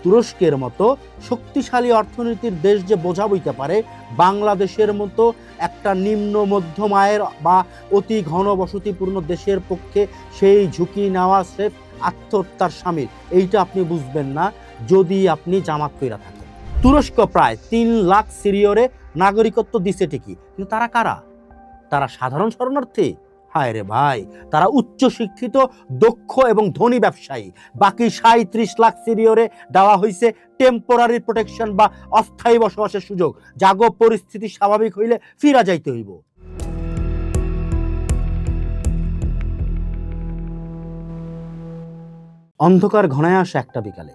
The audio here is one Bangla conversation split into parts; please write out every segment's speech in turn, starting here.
তুরস্কের মতো শক্তিশালী অর্থনীতির দেশ যে বোঝা বইতে পারে, বাংলাদেশের মতো একটা নিম্ন মধ্যম আয়ের বা অতি ঘনবসতিপূর্ণ দেশের পক্ষে সেই ঝুঁকি নেওয়া স্রেফ আত্মহত্যার শামিল। এইটা আপনি বুঝবেন না যদি আপনি জামাত কইরা থাকেন। তুরস্ক প্রায় 3 লাখ সিরিয়রে নাগরিকত্ব দিছে ঠিকই, কিন্তু তারা কারা? তারা সাধারণ শরণার্থী? হায় রে ভাই, তারা উচ্চ শিক্ষিত, দক্ষ এবং ধনী ব্যবসায়ী। বাকি 37 লাখ সিরিয়রে দেওয়া হয়েছে টেম্পোরারি প্রোটেকশন বা অস্থায়ী বসবাসের সুযোগ। জাগো পরিস্থিতি স্বাভাবিক হইলে ফিরা যাইতে হইব। অন্ধকার ঘনায় আসে একটা বিকালে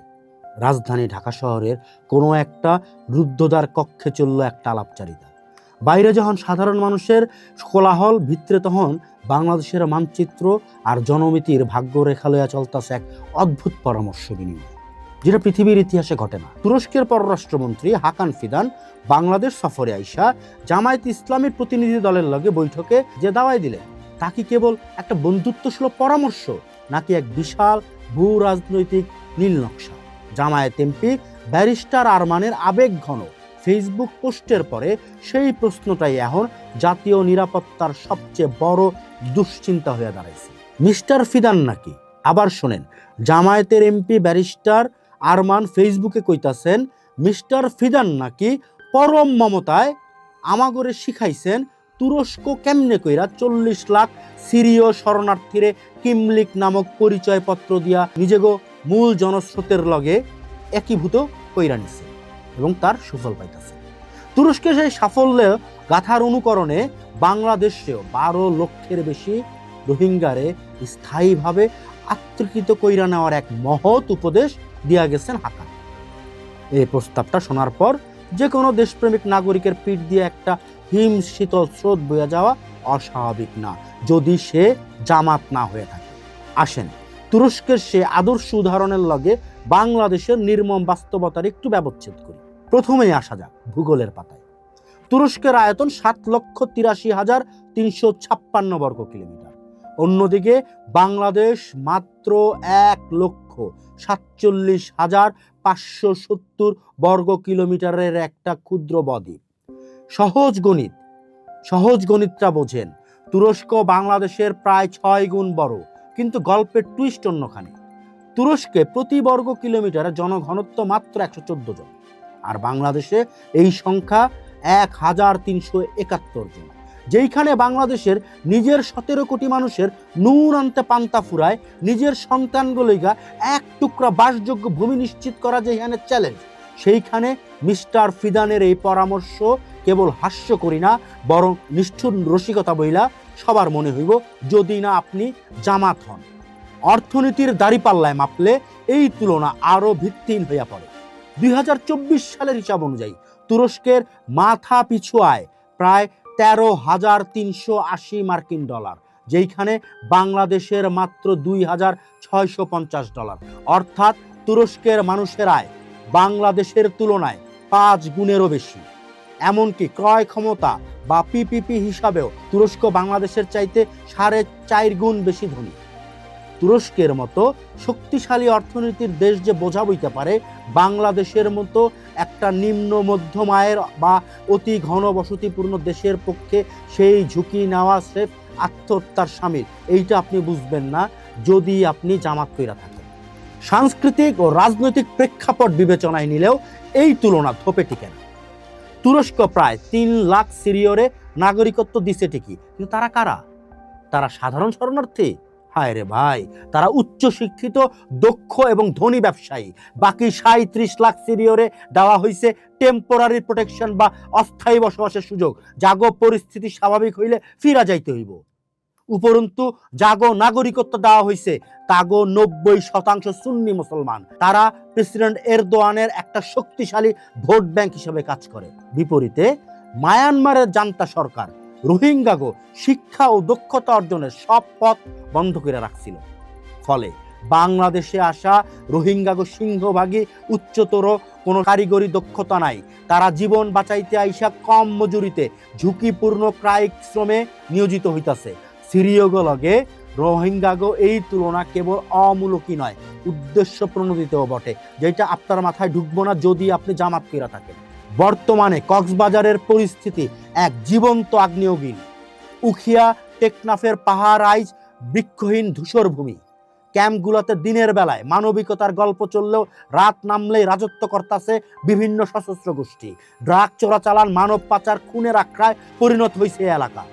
রাজধানী ঢাকা শহরের কোনো একটা রুদ্ধদ্বার কক্ষে চলল একটা আলাপচারিতা। বাইরে যখন সাধারণ মানুষের কোলাহল, ভিতরে তখন বাংলাদেশের মানচিত্র আর জনমিতির ভাগ্যরেখা লইয়া চলতেছে এক অদ্ভুত পরামর্শ বিনিময়, যেটা পৃথিবীর ইতিহাসে ঘটে না। তুরস্কের পররাষ্ট্রমন্ত্রী হাকান ফিদান বাংলাদেশ সফরে আইসা জামায়াত ইসলামীর প্রতিনিধি দলের লগে বৈঠকে যে দাওয়াই দিলেন, তা কি কেবল একটা বন্ধুত্বসুলভ পরামর্শ, নাকি এক বিশাল ভূ রাজনৈতিক নীলনকশা? জামায়াত এমপি ব্যারিস্টার আরমানের আবেগঘন ফেসবুক পোস্টের পরে সেই প্রশ্নটাই এখন জাতীয় নিরাপত্তার সবচেয়ে বড় দুশ্চিন্তা হয়ে দাঁড়াইছে। মিস্টার ফিদান নাকি? আবার শোনেন, জামায়াতের এমপি ব্যারিস্টার আরমান ফেসবুকে কইতাছেন, মিস্টার ফিদান নাকি পরম মমতায় আমাগরে শিখাইছেন তুরস্ক কেমনে কইরা 40 লাখ সিরীয় শরণার্থীরে কিমলিক নামক পরিচয়পত্র দিয়া নিজেগো মূল জনস্রোতের লগে একীভূত কইরা নিছে এবং তার সুফল পাইতেছে। তুরস্কের সেই সাফল্য গাথার অনুকরণে বাংলাদেশেও 12 লক্ষের বেশি রোহিঙ্গারে স্থায়ীভাবে আত্মকৃত কইরা নেওয়ার এক মহৎ উপদেশ দিয়া গেছেন হাকান। এই প্রস্তাবটা শোনার পর যে কোনো দেশপ্রেমিক নাগরিকের পিঠ দিয়ে একটা হিম শীতল স্রোত বয়ে যাওয়া অস্বাভাবিক না, যদি সে জামাত না হয়ে থাকে। আসেন তুরস্কের সে আদর্শ উদাহরণের লগে বাংলাদেশের নির্মম বাস্তবতার একটু ব্যবচ্ছেদ করি। প্রথমেই আসা যাক ভূগোলের পাতায়। তুরস্কের আয়তন 7,83,356 বর্গ কিলোমিটার। অন্যদিকে বাংলাদেশ মাত্র 1,47,570 বর্গ কিলোমিটারের একটা ক্ষুদ্র বদ্বীপ। সহজ গণিতটা বোঝেন। তুরস্ক বাংলাদেশের প্রায় 6 গুণ বড়, কিন্তু গল্পের টুইস্ট অন্যখানে। তুরস্কে প্রতি বর্গ কিলোমিটারে জনঘনত্ব মাত্র 114 জন, আর বাংলাদেশে এই সংখ্যা 1,371 জন। যেইখানে বাংলাদেশের নিজের 17 কোটি মানুষের নুন আনতে পান্তা ফুরায়, নিজের সন্তানগুলিগা এক টুকরা বাসযোগ্য ভূমি নিশ্চিত করা যেখানে চ্যালেঞ্জ, সেইখানে মিস্টার ফিদানের এই পরামর্শ কেবল হাস্য করি না, বরং নিষ্ঠুর রসিকতা বইলা সবার মনে হইব, যদি না আপনি জামাত হন। অর্থনীতির দাঁড়িপাল্লায় মাপলে এই তুলনা আরো ভিত্তিহীন হইয়া পড়ে। 2024 সালের হিসাব অনুযায়ী তুরস্কের মাথা পিছু আয় প্রায় 13,380 মার্কিন ডলার, যেইখানে বাংলাদেশের মাত্র 2,650 ডলার। অর্থাৎ তুরস্কের মানুষের আয় বাংলাদেশের তুলনায় 5 গুণেরও বেশি। এমনকি ক্রয় ক্ষমতা বা পিপিপি হিসাবেও তুরস্ক বাংলাদেশের চাইতে 4.5 গুণ বেশি ধনী। তুরস্কের মতো শক্তিশালী অর্থনীতির দেশ যে বোঝা বইতে পারে, বাংলাদেশের মতো একটা নিম্ন মধ্যম আয়ের বা অতি ঘনবসতিপূর্ণ দেশের পক্ষে সেই ঝুঁকি নেওয়া স্রেফ আত্মহত্যার শামিল। এইটা আপনি বুঝবেন না যদি আপনি জামাত কইরা থাকেন। সাংস্কৃতিক ও রাজনৈতিক প্রেক্ষাপট বিবেচনায় নিলেও এই তুলনা থোপে টিকে না। তুরস্ক প্রায় 3 লাখ সিরিয়রে নাগরিকত্ব দিছে ঠিকই, কিন্তু তারা কারা? তারা সাধারণ শরণার্থী? হায় রে ভাই, তারা উচ্চ শিক্ষিত, দক্ষ এবং ধনী ব্যবসায়ী। বাকি 37 লাখ সিরিয়রে দেওয়া হয়েছে টেম্পোরারি প্রোটেকশন বা অস্থায়ী বসবাসের সুযোগ। জাগো পরিস্থিতি স্বাভাবিক হইলে ফিরা যাইতে হইব। উপরন্তু জাগো নাগরিকত্ব দেওয়া হয়েছে তাগো 90% সুন্নি মুসলমান। তারা প্রেসিডেন্ট এরদোয়ানের একটা শক্তিশালী ভোট ব্যাংক হিসেবে কাজ করে। বিপরীতে মায়ানমারের জান্তা সরকার রোহিঙ্গাগো শিক্ষা ও দক্ষতা অর্জনের সব পথ বন্ধ করে রাখছিল। ফলে বাংলাদেশে আসা রোহিঙ্গাগো সিংহভাগই উচ্চতর কোনো কারিগরি দক্ষতা নাই। তারা জীবন বাঁচাইতে আইসা কম মজুরিতে ঝুঁকিপূর্ণ কায়িক শ্রমে নিয়োজিত হইতাছে। সিরিয়গো লগে রোহিঙ্গাগো এই তুলনা কেবল অমূলকই নয়, উদ্দেশ্য প্রণোদিতও বটে, যেটা আপনার মাথায় ঢুকবো না যদি আপনি জামাত কইরা থাকেন। বর্তমানে কক্সবাজারের পরিস্থিতি এক জীবন্ত আগ্নেয়গিরি। উখিয়া টেকনাফের পাহাড় আইজ বৃক্ষহীন ধূসর ভূমি। ক্যাম্পগুলোতে দিনের বেলায় মানবিকতার গল্প চললেও রাত নামলেই রাজত্ব করতেছে বিভিন্ন সশস্ত্র গোষ্ঠী। ড্রাগ চোরাচালান, মানব পাচার, খুনের আখড়ায় পরিণত হয়েছে এই এলাকা।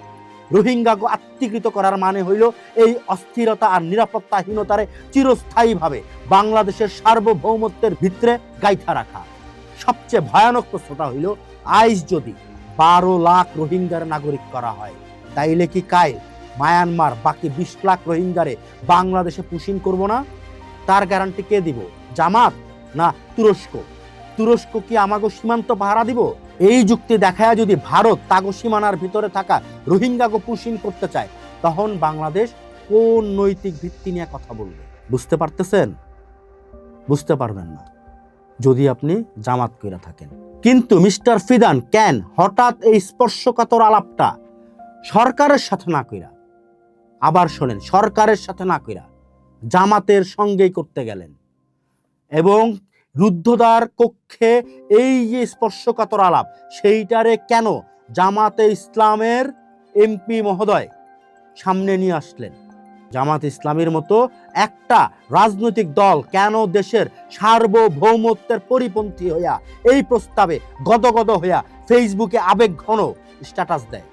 রোহিঙ্গাকে আত্মীকৃত করার মানে হইল এই অস্থিরতা আর নিরাপত্তাহীনতারে চিরস্থায়ীভাবে বাংলাদেশের সার্বভৌমত্বের ভিতরে গাইথা রাখা। সবচেয়ে ভয়ানক প্রশ্নটা হইল, আইজ যদি 12 লাখ রোহিঙ্গার নাগরিক করা হয়, তাইলে কি কাল মায়ানমার বাকি 20 লাখ রোহিঙ্গারে বাংলাদেশে পুশিন করব না? তার গ্যারান্টি কে দিব? জামাত না তুরস্ক? তুরস্ক কি আমাগো সীমান্ত পাহারা দিব? এই যুক্তি দেখায় যদি ভারত তাগো সীমানার ভিতরে থাকা রোহিঙ্গাগো পুশিন করতে চায়, তখন বাংলাদেশ কোন নৈতিক ভিত্তি নিয়ে কথা বলবে? বুঝতে পারতেছেন? বুঝতে পারবেন না যদি আপনি জামাত কইরা থাকেন। কিন্তু মিস্টার ফিদান কেন হঠাৎ এই স্পর্শকাতর আলাপটা সরকারের সাথে না কইরা, আবার শোনেন, সরকারের সাথে না কইরা জামাতের সঙ্গেই করতে গেলেন? এবং রুদ্ধদ্বার কক্ষে এই যে স্পর্শকাতর আলাপ, সেইটারে কেন জামাতে ইসলামের এমপি মহোদয় সামনে নিয়ে আসলেন? জামাত ইসলামের মতো একটা রাজনৈতিক দল কেন দেশের সার্বভৌমত্বের পরিপন্থী হইয়া এই প্রস্তাবে গদগদ হইয়া ফেসবুকে আবেগ ঘন স্ট্যাটাস দেয়?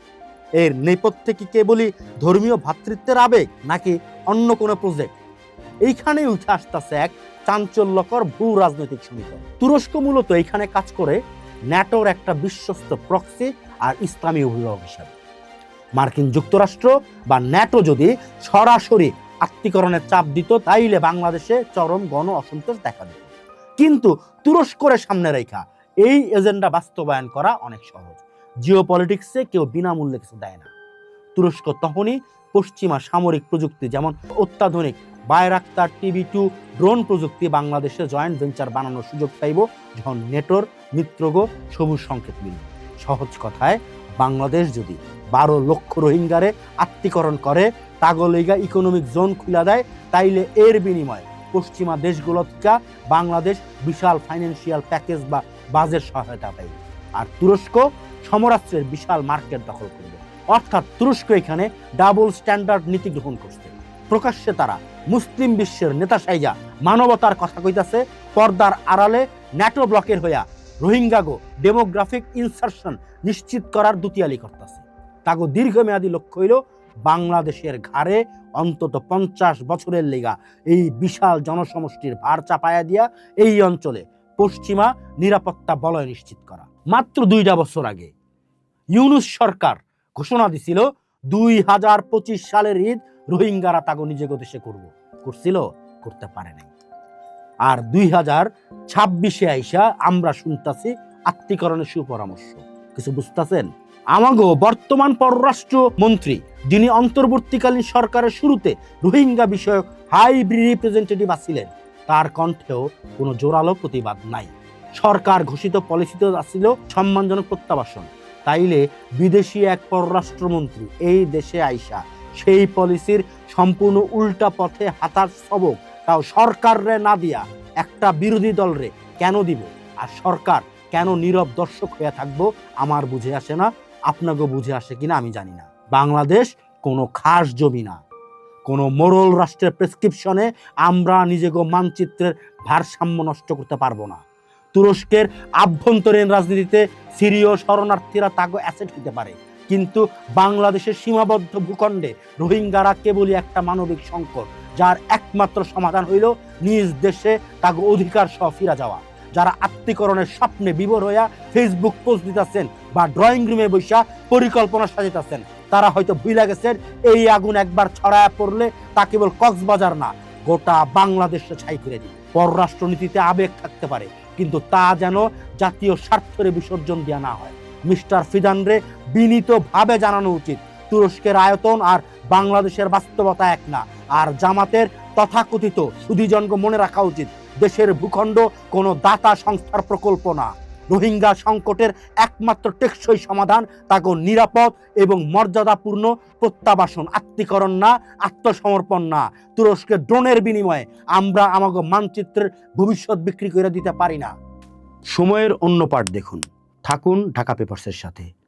এর নেপথ্যে কি কেবলই ধর্মীয় ভ্রাতৃত্বের আবেগ, নাকি অন্য কোনো প্রজেক্ট? এইখানে উঠে আসতেছে এক চাঞ্চল্যকর ভূ রাজনৈতিক সমীকরণ। তুরস্ক মূলত এইখানে কাজ করে ন্যাটোর একটা বিশ্বস্ত প্রক্সি আর ইসলামী অভিভাবক হিসাবে। মার্কিন যুক্তরাষ্ট্র বা ন্যাটো যদি সরাসরি আত্মীকরণের চাপ দিত, তাইলে বাংলাদেশে চরম গণ অসন্তোষ দেখা দিত। কিন্তু তুরস্করে সামনে রেখা এই এজেন্ডা বাস্তবায়ন করা অনেক সহজ। জিও পলিটিক্সে কেউ বিনামূল্যে কিছু দেয় না। তুরস্ক তখনই পশ্চিমা সামরিক প্রযুক্তি, যেমন অত্যাধুনিক বায়রাক্তার TB2 ড্রোন প্রযুক্তি বাংলাদেশে জয়েন্ট ভেঞ্চার বানানোর সুযোগ পাইব যখন নেটোর মিত্রগো সবুজ সংকেত মিলবে। সহজ কথায়, বাংলাদেশ যদি 12 লক্ষ রোহিঙ্গারে আত্মীকরণ করে, তাগলিগা ইকোনমিক জোন খুলে দেয়, তাইলে এর বিনিময়ে পশ্চিমা দেশগুলো থেকে বাংলাদেশ বিশাল ফাইন্যান্সিয়াল প্যাকেজ বা বাজেট সহায়তা পাইবে। আর তুরস্ক সমরাস্ত্রের বিশাল মার্কেট দখল করবে। অর্থাৎ তুরস্ক এখানে ডাবল স্ট্যান্ডার্ড নীতি গ্রহণ করছে। প্রকাশ্যে তারা মুসলিম বিশ্বের নেতা সাইজা মানবতার কথা কইতাছে, পর্দার আড়ালে ন্যাটো ব্লকের হইয়া রোহিঙ্গাগো ডেমোগ্রাফিক ইনসারশন নিশ্চিত করার দুতিয়ালি করতেছে। তাগো দীর্ঘমেয়াদী লক্ষ্য হইল বাংলাদেশের ঘাড়ে অন্তত 50 বছরের লেগা এই বিশাল জনসমষ্টির ভার চাপায়া দিয়া এই অঞ্চলে পশ্চিমা নিরাপত্তা বলয় নিশ্চিত করা। মাত্র 2টা বছর আগে ইউনূস সরকার ঘোষণা দিছিল 2025 সালের ঈদ রোহিঙ্গারা তাগো নিজেগো দেশে করছিল, করতে পারে নাই। আর 2026-এ আইসা আমরা শুনতাছি আত্মীকরণের সুপরামর্শ। কিছু বুঝতেছেন? আমাগো বর্তমান পররাষ্ট্র মন্ত্রী, যিনি অন্তর্বর্তীকালীন সরকারের শুরুতে রোহিঙ্গা বিষয়ক হাই রিপ্রেজেন্টেটিভ আছিলেন, তার কণ্ঠেও কোনো জোরালো প্রতিবাদ নাই। সরকার ঘোষিত পলিসিতে আসছিল সম্মানজনক প্রত্যাবাসন। তাইলে বিদেশি এক পররাষ্ট্রমন্ত্রী এই দেশে আইসা সেই পলিসির সম্পূর্ণ উল্টা পথে হাঁটার সবক তাও সরকাররে না দিয়া একটা বিরোধী দলরে কেন দিব? আর সরকার কেন নীরব দর্শক হয়ে থাকবো আমার বুঝে আসে না। আপনাকে বুঝে আসে কিনা আমি জানি না। বাংলাদেশ কোনো খাস জমি না, কোনো মোরল রাষ্ট্রের প্রেসক্রিপশনে আমরা নিজেকে মানচিত্রের ভারসাম্য নষ্ট করতে পারবো না। তুরস্কের আভ্যন্তরীণ রাজনীতিতে সিরীয় শরণার্থীরা তাগো অ্যাসেট হতে পারে, কিন্তু বাংলাদেশের সীমাবদ্ধ ভূখণ্ডে রোহিঙ্গারা কেবলই একটা মানবিক সংকট, যার একমাত্র সমাধান হইল নিজ দেশে তাগো অধিকার সহ ফিরা যাওয়া। যারা আত্মীকরণের স্বপ্নে বিভোর হইয়া ফেসবুক পোস্ট দিতেছেন বা ড্রয়িং রুমে বসা পরিকল্পনা সাজিতেছেন, তারা হয়তো ভুলে গেছেন এই আগুন একবার ছড়ায় পড়লে তা কেবল কক্সবাজার না, গোটা বাংলাদেশে ছাই করে দিবে। পররাষ্ট্রনীতিতে আবেগ থাকতে পারে, কিন্তু তা যেন জাতীয় স্বার্থের বিসর্জন দেওয়া না হয়। মিস্টার ফিদানরে বিনীতভাবে জানানো উচিত, তুরস্কের আয়তন আর বাংলাদেশের বাস্তবতা এক না। আর জামাতের তথাকথিত সুধীজনকে মনে রাখা উচিত, দেশের ভূখণ্ড কোনো দাতা সংস্থার প্রকল্প না, রোহিঙ্গা সংকটের একমাত্র টেকসই সমাধান তাকে নিরাপদ এবং মর্যাদাপূর্ণ প্রত্যাবাসন, আত্মীকরণ না, আত্মসমর্পণ না। তুরস্কের ড্রোনের বিনিময়ে আমরা আমাকে মানচিত্রের ভবিষ্যৎ বিক্রি করে দিতে পারি না। সময়ের অন্য পাঠ দেখুন। থাকুন ঢাকা পেপারসের সাথে।